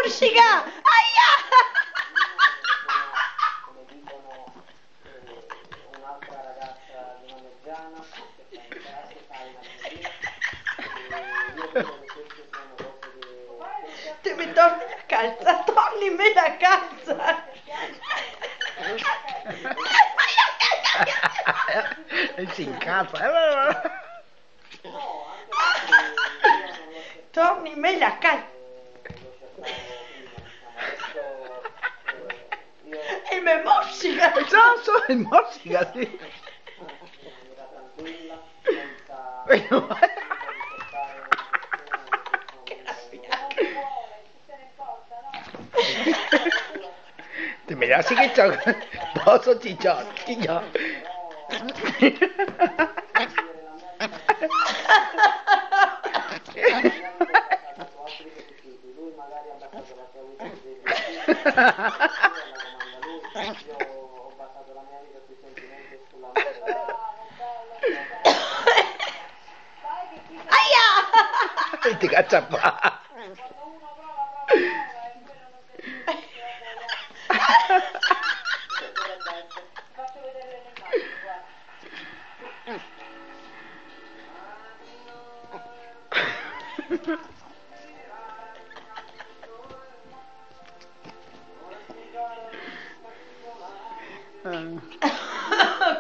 morsica! Aia! Come dicono un'altra ragazza di nome Giana che sta in classe, fai una bambina, e io credo che queste siano cose che... Te mi torni la calza, torni me la calza! E si incazza. Torni me la calza! E me morsica! Esatto, il morsica, sì. Thì mày đã xích cái chân bỏ số chị chọn chị nhỏ. Ti caccia qua.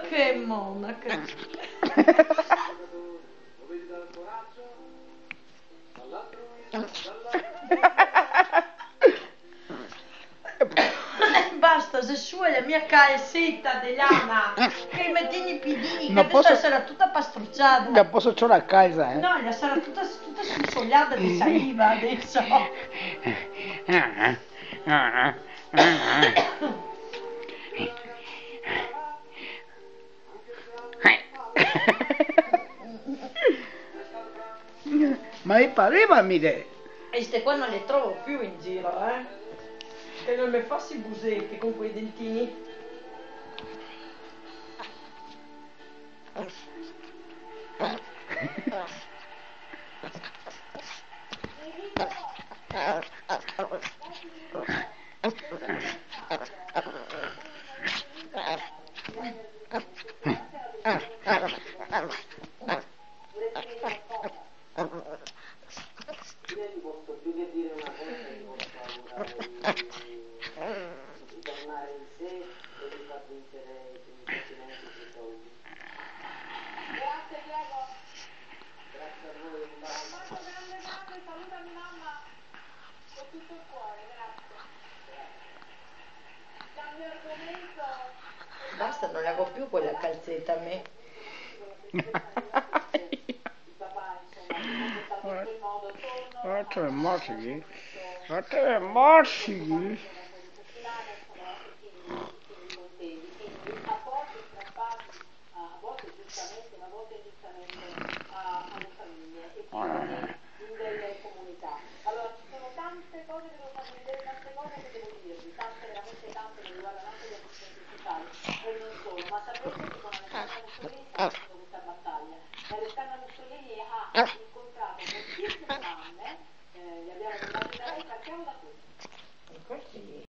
Che monaca! Basta, se su è la mia calzetta di lana che mi tieni i piedini, Non che adesso posso- sarà tutta pastrucciata. Non posso c'ho la casa, No, sarà tutta sussogliata di saliva adesso. Ma mi pareva mire. E ste qua non le trovo più in giro, Che non mi fassi i busetti con quei dentini. Tornare in sé e di far vincere i sentimenti sui soldi. Grazie Diego. Grazie a voi, un bacio. Un bacio grande grande, salutami mamma con tutto il cuore, grazie. Cambio argomento. Basta, non la ho più quella calzetta a me. Il papà insomma si è comportato in quel modo. Guarda, morsighi. Guarda, morsighi.